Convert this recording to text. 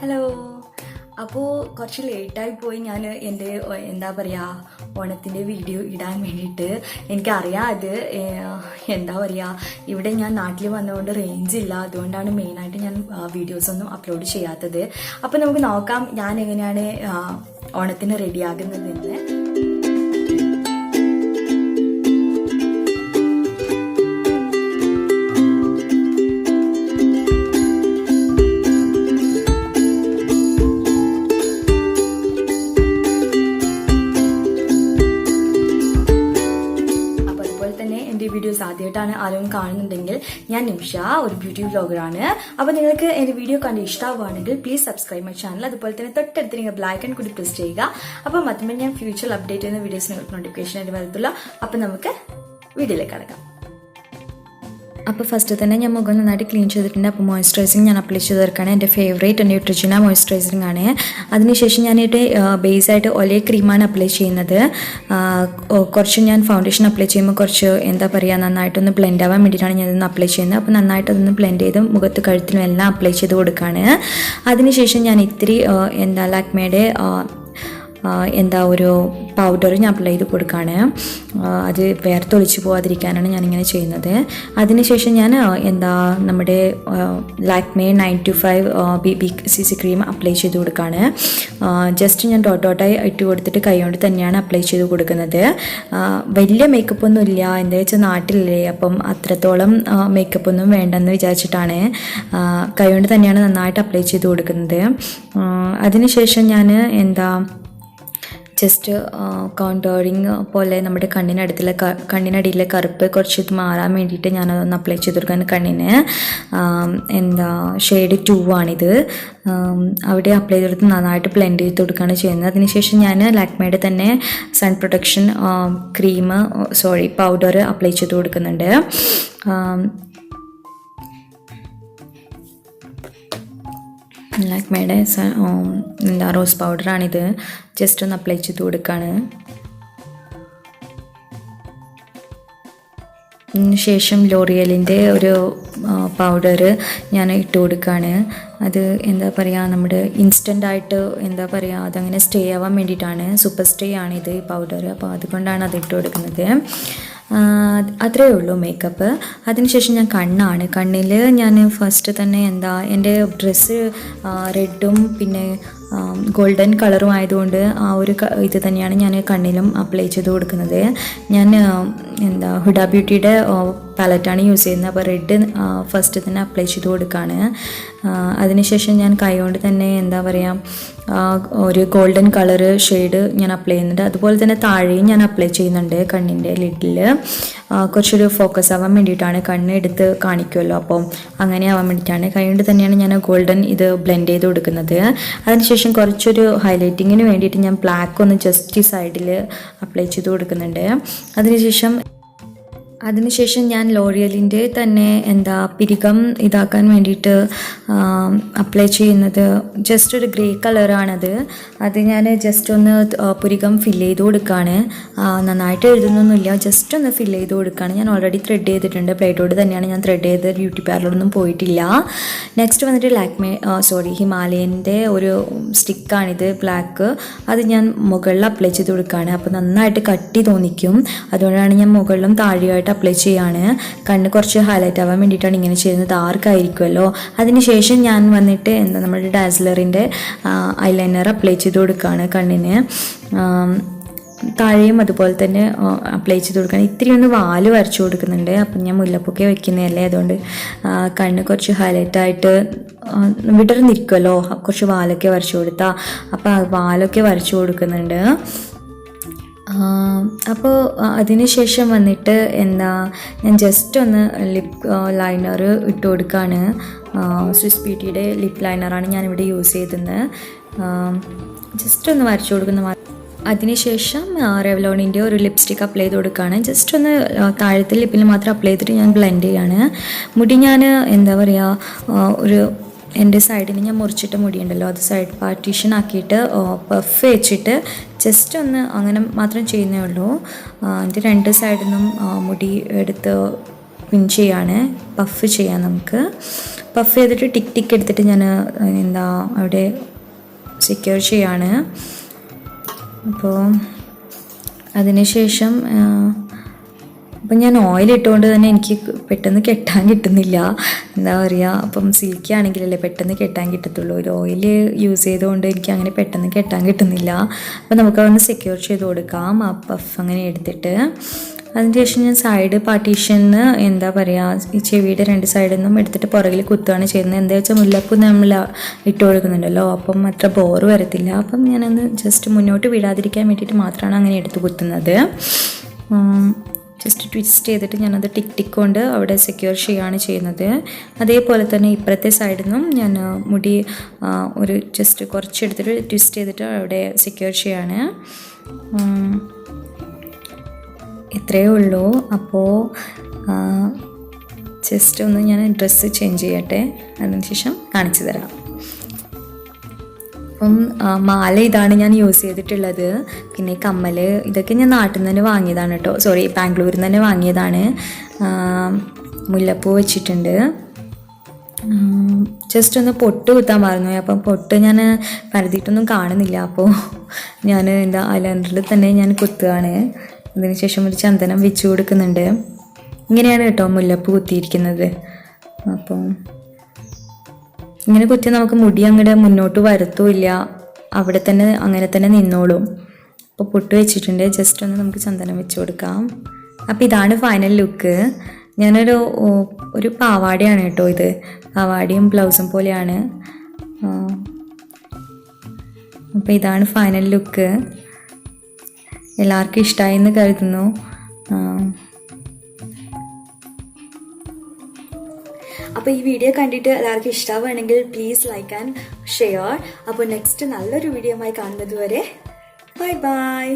Hello. അപ്പോൾ കുറച്ച് ലേറ്റായി പോയി ഞാൻ എൻ്റെ എന്താ പറയുക ഓണത്തിൻ്റെ വീഡിയോ ഇടാൻ വേണ്ടിയിട്ട്. എനിക്കറിയാം അത് എന്താ പറയുക, ഇവിടെ ഞാൻ നാട്ടിൽ വന്നതുകൊണ്ട് റേഞ്ച് ഇല്ല, അതുകൊണ്ടാണ് മെയിനായിട്ട് ഞാൻ വീഡിയോസൊന്നും അപ്ലോഡ് ചെയ്യാത്തത്. അപ്പോൾ നമുക്ക് നോക്കാം ഞാൻ എങ്ങനെയാണ് ഓണത്തിന് റെഡിയാകുന്നതെന്ന്. വീഡിയോസ് ആദ്യമായിട്ടാണ് ആരും കാണുന്നുണ്ടെങ്കിൽ, ഞാൻ നിമിഷ, ഒരു ബ്യൂട്ടി വ്ലോഗറാണ്. അപ്പോൾ നിങ്ങൾക്ക് എൻ്റെ വീഡിയോ കണ്ട് ഇഷ്ടമാവുകയാണെങ്കിൽ പ്ലീസ് സബ്സ്ക്രൈബ് മൈ ചാനൽ. അതുപോലെ തന്നെ തൊട്ടടുത്ത് നിങ്ങൾ ബെൽ ഐക്കൺ കൂടി പ്രസ് ചെയ്യുക. അപ്പോൾ മറ്റുമ്പോൾ ഞാൻ ഫ്യൂച്ചറിൽ അപ്ഡേറ്റ് ചെയ്യുന്ന വീഡിയോസിന് നോട്ടിഫിക്കേഷൻ ആയിട്ട് വരത്തുള്ളൂ. അപ്പോൾ നമുക്ക് വീഡിയോയിലേക്ക് കടക്കാം. അപ്പോൾ ഫസ്റ്റ് തന്നെ ഞാൻ മുഖം നന്നായിട്ട് ക്ലീൻ ചെയ്തിട്ടുണ്ട്. അപ്പോൾ മോയ്സ്ചറൈസിങ് ഞാൻ അപ്ലൈ ചെയ്ത് തീർക്കുകയാണ്. എൻ്റെ ഫേവറേറ്റ് ന്യൂട്രിജിന മോയ്സ്ചറൈസിങ് ആണ്. അതിനുശേഷം ഞാനിട്ട് ബേസായിട്ട് ഒലേ ക്രീമാണ് അപ്ലൈ ചെയ്യുന്നത്. കുറച്ച് ഞാൻ ഫൗണ്ടേഷൻ അപ്ലൈ ചെയ്യുമ്പോൾ കുറച്ച് എന്താ പറയുക നന്നായിട്ടൊന്ന് ബ്ലെൻഡ് ആവാൻ വേണ്ടിയിട്ടാണ് ഞാനിതൊന്ന് അപ്ലൈ ചെയ്യുന്നത്. അപ്പോൾ നന്നായിട്ട് അതൊന്ന് ബ്ലെൻഡ് ചെയ്ത് മുഖത്ത് കഴുത്തിനും എല്ലാം അപ്ലൈ ചെയ്ത് കൊടുക്കുകയാണ്. അതിനുശേഷം ഞാൻ ഇത്തിരി ലാക്മേയുടെ ഒരു പൗഡർ ഞാൻ അപ്ലൈ ചെയ്ത് കൊടുക്കുകയാണ്. അത് വേർത്തൊളിച്ച് പോകാതിരിക്കാനാണ് ഞാനിങ്ങനെ ചെയ്യുന്നത്. അതിനുശേഷം ഞാൻ നമ്മുടെ ലാക്മേ 925 BB ക്രീം അപ്ലൈ ചെയ്ത് കൊടുക്കുകയാണ്. ജസ്റ്റ് ഞാൻ ഡോട്ടായി ഇട്ട് കൊടുത്തിട്ട് കൈകൊണ്ട് തന്നെയാണ് അപ്ലൈ ചെയ്ത് കൊടുക്കുന്നത്. വലിയ മേക്കപ്പ് ഒന്നും ഇല്ല, എന്താ വെച്ചാൽ നാട്ടിലില്ലേ, അപ്പം അത്രത്തോളം മേക്കപ്പ് ഒന്നും വേണ്ടെന്ന് വിചാരിച്ചിട്ടാണ് കൈകൊണ്ട് തന്നെയാണ് നന്നായിട്ട് അപ്ലൈ ചെയ്ത് കൊടുക്കുന്നത്. അതിനുശേഷം ഞാൻ ജസ്റ്റ് കോണ്ടോറിങ് പോലെ നമ്മുടെ കണ്ണിനടിയിലെ കറുപ്പ് കുറച്ച് ഇത് മാറാൻ വേണ്ടിയിട്ട് ഞാനതൊന്ന് അപ്ലൈ ചെയ്ത് കൊടുക്കാൻ. കണ്ണിന് ഷെയ്ഡ് 2 ആണിത്. അവിടെ അപ്ലൈ ചെയ്ത് കൊടുത്ത് നന്നായിട്ട് ബ്ലെൻഡ് ചെയ്ത് കൊടുക്കുകയാണ് ചെയ്യുന്നത്. അതിനുശേഷം ഞാൻ ലാക്മേയുടെ തന്നെ സൺ പ്രൊട്ടക്ഷൻ പൗഡർ അപ്ലൈ ചെയ്ത് കൊടുക്കുന്നുണ്ട്. ലാക്മേയുടെ റോസ് പൗഡറാണിത്. ജസ്റ്റ് ഒന്ന് അപ്ലൈ ചെയ്ത് കൊടുക്കുകയാണ്. ശേഷം ലോറിയലിൻ്റെ ഒരു പൗഡർ ഞാൻ ഇട്ട് കൊടുക്കുകയാണ്. അത് എന്താ പറയുക, നമ്മുടെ ഇൻസ്റ്റൻ്റായിട്ട് എന്താ പറയുക അതങ്ങനെ സ്റ്റേ ആവാൻ വേണ്ടിയിട്ടാണ്. സൂപ്പർ സ്റ്റേ ആണിത് ഈ പൗഡർ. അപ്പോൾ അതുകൊണ്ടാണ് അത് ഇട്ട് കൊടുക്കുന്നത്. അത്രയേ ഉള്ളൂ മേക്കപ്പ്. അതിനുശേഷം ഞാൻ കണ്ണിൽ ഞാൻ ഫസ്റ്റ് തന്നെ എൻ്റെ ഡ്രസ്സ് റെഡും പിന്നെ ഗോൾഡൻ കളറും ആയതുകൊണ്ട് ആ ഒരു ഇത് തന്നെയാണ് ഞാൻ കണ്ണിലും അപ്ലൈ ചെയ്ത് കൊടുക്കുന്നത്. ഞാൻ ഹുഡ ബ്യൂട്ടിയുടെ പാലറ്റാണ് യൂസ് ചെയ്യുന്നത്. അപ്പോൾ റെഡ് ഫസ്റ്റ് തന്നെ അപ്ലൈ ചെയ്ത് കൊടുക്കുകയാണ്. അതിനുശേഷം ഞാൻ കൈകൊണ്ട് തന്നെ എന്താ പറയുക ഒരു ഗോൾഡൻ കളറ് ഷെയ്ഡ് ഞാൻ അപ്ലൈ ചെയ്യുന്നുണ്ട്. അതുപോലെ തന്നെ താഴെയും ഞാൻ അപ്ലൈ ചെയ്യുന്നുണ്ട് കണ്ണിൻ്റെ ലിഡിൽ. കുറച്ചൊരു ഫോക്കസ് ആവാൻ വേണ്ടിയിട്ടാണ്, കണ്ണ് എടുത്ത് കാണിക്കുമല്ലോ, അപ്പം അങ്ങനെ ആവാൻ വേണ്ടിയിട്ടാണ്. കൈകൊണ്ട് തന്നെയാണ് ഞാൻ ഗോൾഡൻ ഇത് ബ്ലെൻഡ് ചെയ്ത് കൊടുക്കുന്നത്. അതിനുശേഷം കുറച്ചൊരു ഹൈലൈറ്റിങ്ങിന് വേണ്ടിയിട്ട് ഞാൻ ബ്ലാക്ക് ഒന്ന് ജസ്റ്റ് സൈഡിൽ അപ്ലൈ ചെയ്ത് കൊടുക്കുന്നുണ്ട്. അതിനുശേഷം ഞാൻ ലോറിയലിൻ്റെ തന്നെ പിരികം ഇതാക്കാൻ വേണ്ടിയിട്ട് അപ്ലൈ ചെയ്യുന്നത് ജസ്റ്റ് ഒരു ഗ്രേ കളറാണത്. അത് ഞാൻ ജസ്റ്റ് ഒന്ന് പുരികം ഫില്ല് ചെയ്ത് കൊടുക്കുകയാണ്. നന്നായിട്ട് എഴുതുന്നൊന്നുമില്ല, ജസ്റ്റ് ഒന്ന് ഫില്ല് ചെയ്ത് കൊടുക്കുകയാണ്. ഞാൻ ഓൾറെഡി ത്രെഡ് ചെയ്തിട്ടുണ്ട്. ബ്ലേഡോട് തന്നെയാണ് ഞാൻ ത്രെഡ് ചെയ്ത്, ബ്യൂട്ടി പാർലറൊന്നും പോയിട്ടില്ല. നെക്സ്റ്റ് വന്നിട്ട് ഹിമാലയൻ്റെ ഒരു സ്റ്റിക്കാണിത് ബ്ലാക്ക്. അത് ഞാൻ മുകളിൽ അപ്ലൈ ചെയ്ത് കൊടുക്കുകയാണ്. അപ്പോൾ നന്നായിട്ട് കട്ടി തോന്നിക്കും, അതുകൊണ്ടാണ് ഞാൻ മുകളിലും താഴെയായിട്ട് അപ്ലൈ ചെയ്യാണ്. കണ്ണ് കുറച്ച് ഹൈലൈറ്റ് ആവാൻ വേണ്ടിയിട്ടാണ് ഇങ്ങനെ ചെയ്യുന്നത്, ഡാർക്കായിരിക്കുമല്ലോ. അതിനുശേഷം ഞാൻ വന്നിട്ട് നമ്മുടെ ഡാസ്ലറിൻ്റെ ഐലൈനർ അപ്ലൈ ചെയ്ത് കൊടുക്കുകയാണ് കണ്ണിന്. താഴെയും അതുപോലെ തന്നെ അപ്ലൈ ചെയ്ത് കൊടുക്കുകയാണ്. ഇത്തിരി ഒന്ന് വാല് വരച്ചു കൊടുക്കുന്നുണ്ട്. അപ്പം ഞാൻ മുല്ലപ്പൊക്കെ വെക്കുന്നതല്ലേ, അതുകൊണ്ട് കണ്ണ് കുറച്ച് ഹൈലൈറ്റായിട്ട് വിടർന്നിരിക്കുമല്ലോ, കുറച്ച് വാലൊക്കെ വരച്ചു കൊടുത്താൽ. അപ്പോൾ വാലൊക്കെ വരച്ചു കൊടുക്കുന്നുണ്ട്. അപ്പോൾ അതിനുശേഷം വന്നിട്ട് ഞാൻ ജസ്റ്റ് ഒന്ന് ലിപ് ലൈനർ ഇട്ട് കൊടുക്കുകയാണ്. സ്വിസ് ബ്യൂട്ടിയുടെ ലിപ് ലൈനറാണ് ഞാനിവിടെ യൂസ് ചെയ്തത്. ജസ്റ്റ് ഒന്ന് വരച്ചു കൊടുക്കുന്ന. അതിനുശേഷം റെവ്ലോണിൻ്റെ ഒരു ലിപ്സ്റ്റിക്ക് അപ്ലൈ ചെയ്ത് കൊടുക്കുകയാണ്. ജസ്റ്റ് ഒന്ന് താഴത്തെ ലിപ്പിൽ മാത്രം അപ്ലൈ ചെയ്തിട്ട് ഞാൻ ബ്ലെൻഡ് ചെയ്യാണ്. മുടി ഞാൻ എന്താ പറയുക ഒരു എൻ്റെ സൈഡിന് ഞാൻ മുറിച്ചിട്ട് മുടിയുണ്ടല്ലോ, അത് സൈഡ് പാർട്ടീഷൻ ആക്കിയിട്ട് പഫ് വെച്ചിട്ട് ജസ്റ്റ് ഒന്ന് അങ്ങനെ മാത്രം ചെയ്യുന്നേ ഉള്ളൂ. എൻ്റെ രണ്ട് സൈഡിൽ നിന്നും മുടി എടുത്ത് പിൻ ചെയ്യാണ്, പഫ് ചെയ്യാം. നമുക്ക് പഫ് ചെയ്തിട്ട് ടിക്ക് ടിക്ക് എടുത്തിട്ട് ഞാൻ അവിടെ സെക്യൂർ ചെയ്യാണ്. അപ്പോൾ അതിനുശേഷം അപ്പം ഞാൻ ഓയിൽ ഇട്ടുകൊണ്ട് തന്നെ എനിക്ക് പെട്ടെന്ന് കെട്ടാൻ കിട്ടുന്നില്ല, എന്താ പറയുക. അപ്പം സിൽക്കി ആണെങ്കിലല്ലേ പെട്ടെന്ന് കെട്ടാൻ കിട്ടത്തുള്ളൂ. ഒരു ഓയിൽ യൂസ് ചെയ്തുകൊണ്ട് എനിക്ക് അങ്ങനെ പെട്ടെന്ന് കെട്ടാൻ കിട്ടുന്നില്ല. അപ്പം നമുക്കതൊന്ന് സെക്യൂർ ചെയ്ത് കൊടുക്കാം, ആ പഫ് അങ്ങനെ എടുത്തിട്ട്. അതിനുശേഷം ഞാൻ സൈഡ് പാർട്ടീഷന് എന്താ പറയുക, ഈ ചെവിയുടെ 2 സൈഡിൽ നിന്നും എടുത്തിട്ട് പുറകിൽ കുത്തുകയാണ് ചെയ്യുന്നത്. എന്താ വെച്ചാൽ മുല്ലപ്പൂ നമ്മൾ ഇട്ട് കൊടുക്കുന്നുണ്ടല്ലോ, അപ്പം അത്ര ബോറ് വരത്തില്ല. അപ്പം ഞാനൊന്ന് ജസ്റ്റ് മുന്നോട്ട് വിടാതിരിക്കാൻ വേണ്ടിയിട്ട് മാത്രമാണ് അങ്ങനെ എടുത്ത് കുത്തുന്നത്. ജസ്റ്റ് ട്വിസ്റ്റ് ചെയ്തിട്ട് ഞാനത് ടിക്ക് ടിക്ക് കൊണ്ട് അവിടെ സെക്യൂർ ചെയ്യുകയാണ് ചെയ്യുന്നത്. അതേപോലെ തന്നെ ഇപ്പുറത്തെ സൈഡിൽ നിന്നും ഞാൻ മുടി ഒരു ജസ്റ്റ് കുറച്ചെടുത്തിട്ട് ട്വിസ്റ്റ് ചെയ്തിട്ട് അവിടെ സെക്യൂർ ചെയ്യാണ്. ഇത്രയേ ഉള്ളൂ. അപ്പോൾ ജസ്റ്റ് ഒന്ന് ഞാൻ ഡ്രസ്സ് ചേഞ്ച് ചെയ്യട്ടെ, അതിനുശേഷം കാണിച്ചു തരാം. അപ്പം മാല ഇതാണ് ഞാൻ യൂസ് ചെയ്തിട്ടുള്ളത്. പിന്നെ കമ്മൽ ഇതൊക്കെ ഞാൻ നാട്ടിൽ നിന്ന് തന്നെ വാങ്ങിയതാണ് കേട്ടോ, സോറി ബാംഗ്ലൂരിൽ നിന്ന് തന്നെ വാങ്ങിയതാണ്. മുല്ലപ്പൂ വെച്ചിട്ടുണ്ട്. ജസ്റ്റ് ഒന്ന് പൊട്ട് കുത്താൻ മറന്നു, അപ്പം പൊട്ട് ഞാൻ പരതിയിട്ടൊന്നും കാണുന്നില്ല. അപ്പോൾ ഞാൻ ഐലൈനറിൽ തന്നെ ഞാൻ കുത്തുകയാണ്. അതിനുശേഷം ഒരു ചന്ദനം വെച്ച് കൊടുക്കുന്നുണ്ട്. ഇങ്ങനെയാണ് കേട്ടോ മുല്ലപ്പൂ കുത്തിയിരിക്കുന്നത്. അപ്പം ഇങ്ങനെ കുത്തി നമുക്ക് മുടി അങ്ങോട്ട് മുന്നോട്ട് വരത്തുമില്ല, അവിടെ തന്നെ അങ്ങനെ തന്നെ നിന്നോളും. അപ്പോൾ പൊട്ട് വെച്ചിട്ടുണ്ട്, ജസ്റ്റ് ഒന്ന് നമുക്ക് ചന്ദനം വെച്ച് കൊടുക്കാം. അപ്പോൾ ഇതാണ് ഫൈനൽ ലുക്ക്. ഒരു പാവാടയാണ് കേട്ടോ ഇത്, പാവാടയും ബ്ലൗസും പോലെയാണ്. അപ്പോൾ ഇതാണ് ഫൈനൽ ലുക്ക്. എല്ലാവർക്കും ഇഷ്ടമായി എന്ന് കരുതുന്നു. അപ്പോൾ ഈ വീഡിയോ കണ്ടിട്ട് എല്ലാവർക്കും ഇഷ്ടമാവുകയാണെങ്കിൽ പ്ലീസ് ലൈക്ക് ആൻഡ് ഷെയർ. അപ്പോൾ നെക്സ്റ്റ് നല്ലൊരു വീഡിയോ ആയി കാണുന്നത് വരെ ബൈ ബൈ.